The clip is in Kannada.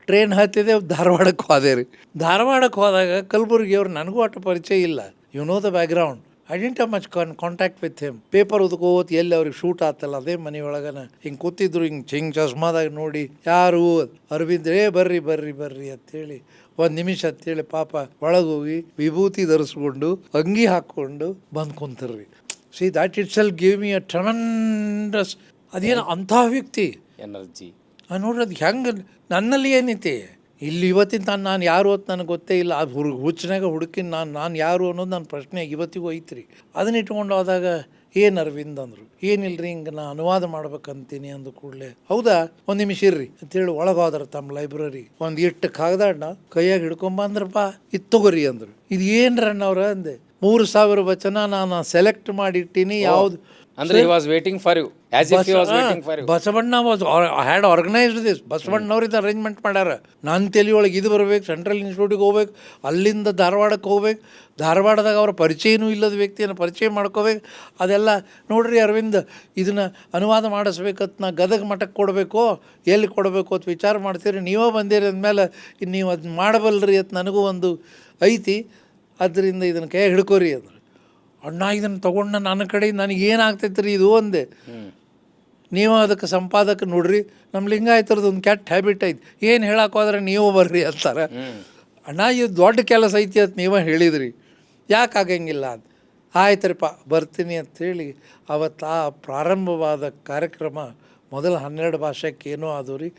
ಟ್ರೈನ್ ಹತ್ತಿದೆ, ಧಾರವಾಡಕ್ಕೆ ಹೋದೆ ರೀ. ಧಾರವಾಡಕ್ಕೆ ಹೋದಾಗ ಕಲಬುರ್ಗಿಯವ್ರು ನನಗೂ ಅಷ್ಟು ಪರಿಚಯ ಇಲ್ಲ. You know the background. I didn't have much contact with him. Paper ಓದ್ಕೋತ ಎಲ್ಲಿ ಅವ್ರಿಗೆ ಶೂಟ್ ಆತಲ್ಲ ಅದೇ ಮನೆಯೊಳಗನ ಹಿಂಗೆ ಕೂತಿದ್ರು, ಹಿಂಗೆ ಚಸ್ಮಾದಾಗ ನೋಡಿ ಯಾರು ಅರವಿಂದ್ ಬರ್ರಿ ಬರ್ರಿ ಬರ್ರಿ ಅಂತೇಳಿ ಒಂದು ನಿಮಿಷ ಅಂತೇಳಿ ಪಾಪ ಒಳಗೋಗಿ ವಿಭೂತಿ ಧರಿಸ್ಕೊಂಡು ಅಂಗಿ ಹಾಕ್ಕೊಂಡು ಬಂದು ಕುಂತರ್ರಿ. See that itself give me a tremendous. ಅದೇನು ಅಂಥ ವ್ಯಕ್ತಿ ಎನರ್ಜಿ ನೋಡ್ರಿ, ಅದು ಹೆಂಗೆ ನನ್ನಲ್ಲಿ ಏನೈತಿ ಇಲ್ಲಿ ಇವತ್ತಿನ ನಾನು ಯಾರು ಅಂತ ನನಗೆ ಗೊತ್ತೇ ಇಲ್ಲ. ಅದು ಹುಚ್ಚನಾಗ ಹುಡುಕಿನ ನಾನು ಯಾರು ಅನ್ನೋದು ನನ್ನ ಪ್ರಶ್ನೆ ಇವತ್ತಿಗೂ ಐತ್ರಿ. ಅದನ್ನ ಇಟ್ಕೊಂಡು ಹೋದಾಗ ಏನು ಅರವಿಂದ್ ಅಂದರು. ಏನಿಲ್ಲರಿ ಹಿಂಗೆ ನಾ ಅನುವಾದ ಮಾಡ್ಬೇಕಂತೀನಿ ಅಂದ ಕೂಡಲೇ ಹೌದಾ ಒಂದು ನಿಮಿಷ ಇರ್ರಿ ಅಂತೇಳಿ ಒಳಗೆ ಹೋದ್ರ ತಮ್ಮ ಲೈಬ್ರರಿ. ಒಂದು ಇಟ್ಟು ಕಾಗದಾಡನ್ನ ಕೈಯಾಗ ಹಿಡ್ಕೊಂಬಂದ್ರಪ್ಪ, ಇದು ತಗೋರಿ ಅಂದರು. ಇದು ಏನ್ರಣ್ಣವ್ರ ಅಂದೆ. 3000 ವಚನ ನಾನು ಸೆಲೆಕ್ಟ್ ಮಾಡಿಟ್ಟಿನಿ. ಯಾವ್ದು ಅಂದ್ರೆ he was waiting for you as if he was waiting for you. Basavanna was had organised this. ಬಸವಣ್ಣವ್ರಿಂದ ಅರೇಂಜ್ಮೆಂಟ್ ಮಾಡ್ಯಾರ. ನನ್ನ ತಲೆಯೊಳಗೆ ಇದು ಬರಬೇಕು, ಸೆಂಟ್ರಲ್ ಇನ್ಸ್ಟಿಟ್ಯೂಟಿಗೆ ಹೋಗ್ಬೇಕು, ಅಲ್ಲಿಂದ ಧಾರವಾಡಕ್ಕೆ ಹೋಗ್ಬೇಕು, ಧಾರವಾಡದಾಗ ಅವ್ರ ಪರಿಚಯನೂ ಇಲ್ಲದ ವ್ಯಕ್ತಿಯನ್ನು ಪರಿಚಯ ಮಾಡ್ಕೋಬೇಕು. ಅದೆಲ್ಲ ನೋಡ್ರಿ ಅರವಿಂದ್, ಇದನ್ನು ಅನುವಾದ ಮಾಡಿಸ್ಬೇಕಂತ ನಾ ಗದಗ ಮಠಕ್ಕೆ ಕೊಡಬೇಕು, ಎಲ್ಲಿ ಕೊಡಬೇಕು ಅಂತ ವಿಚಾರ ಮಾಡ್ತೀರಿ, ನೀವೇ ಬಂದಿರಿ ಅಂದಮೇಲೆ ನೀವು ಅದು ಮಾಡಬಲ್ರಿ ಅಂತ ನನಗೂ ಒಂದು ಐತಿ, ಅದರಿಂದ ಇದನ್ನು ಕೈ ಹಿಡ್ಕೋರಿ ಅಂದರು. ಅಣ್ಣ ಇದನ್ನು ತೊಗೊಂಡು ನನ್ನ ಕಡೆ ನನಗೇನಾಗ್ತೈತೆ ರೀ ಇದು ಅಂದೆ. ನೀವು ಅದಕ್ಕೆ ಸಂಪಾದಕ ನೋಡ್ರಿ, ನಮ್ಮ ಲಿಂಗಾಯತರದ್ದು ಒಂದು ಕೆಟ್ಟ ಹ್ಯಾಬಿಟ್ ಐತಿ, ಏನು ಹೇಳಕ್ಕೆ ಹೋದ್ರೆ ನೀವು ಬರ್ರಿ ಅಂತಾರೆ. ಅಣ್ಣ ಇದು ದೊಡ್ಡ ಕೆಲಸ ಐತಿ ಅಂತ ನೀವೇ ಹೇಳಿದ್ರಿ, ಯಾಕೆ ಆಗಂಗಿಲ್ಲ ಅಂತ. ಆಯ್ತರಿಪ್ಪ ಬರ್ತೀನಿ ಅಂಥೇಳಿ ಅವತ್ತು ಆ ಪ್ರಾರಂಭವಾದ ಕಾರ್ಯಕ್ರಮ ಮೊದಲು 12 ಭಾಷೆಗೆ ಏನೋ ಅದು ರೀ.